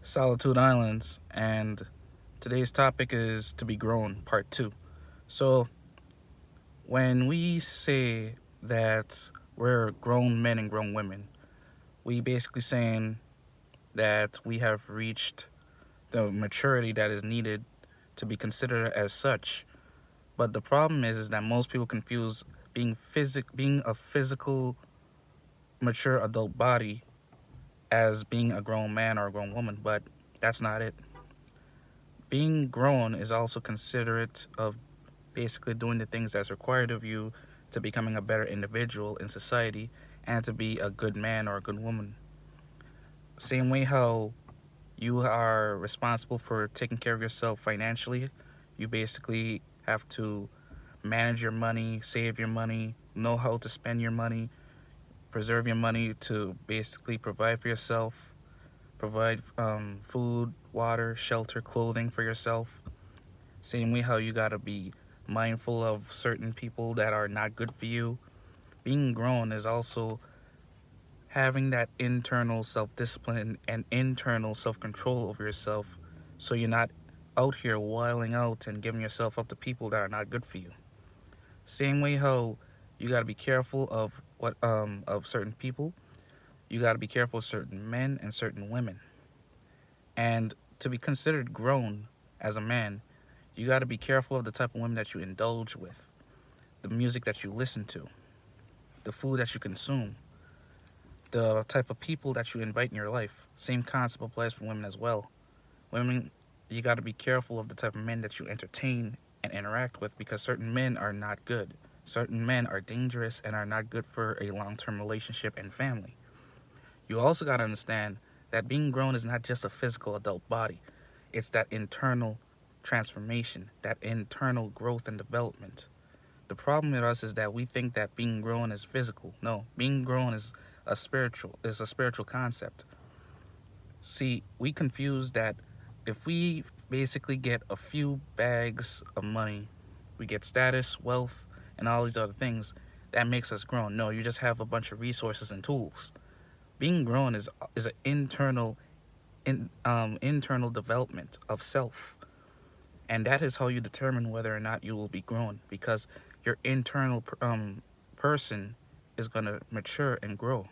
Solitude Islands, and today's topic is to be grown, part two. So, when we say that we're grown men and grown women, we basically saying that we have reached the maturity that is needed to be considered as such. But the problem is that most people confuse being a physical mature adult body as being a grown man or a grown woman, but that's not it. Being grown is also considerate of basically doing the things that's required of you to becoming a better individual in society and to be a good man or a good woman. Same way how you are responsible for taking care of yourself financially, you basically have to manage your money, save your money, know how to spend your money, preserve your money to basically provide for yourself, provide food, water, shelter, clothing for yourself. Same way how you gotta be mindful of certain people that are not good for you. Being grown is also having that internal self discipline and internal self control over yourself so you're not out here wiling out and giving yourself up to people that are not good for you. Same way how you gotta be careful of what of certain people, you gotta be careful of certain men and certain women. And to be considered grown as a man, you gotta be careful of the type of women that you indulge with, the music that you listen to, the food that you consume, the type of people that you invite in your life. Same concept applies for women as well. Women, you got to be careful of the type of men that you entertain and interact with because certain men are not good. Certain men are dangerous and are not good for a long term relationship and family. You also got to understand that being grown is not just a physical adult body, it's that internal transformation, that internal growth and development. The problem with us is that we think that being grown is physical. No, being grown is a spiritual concept. See, we confuse that if we basically get a few bags of money, we get status, wealth, and all these other things, that makes us grown. No, you just have a bunch of resources and tools. Being grown is an internal development of self, and that is how you determine whether or not you will be grown because your internal person is gonna mature and grow.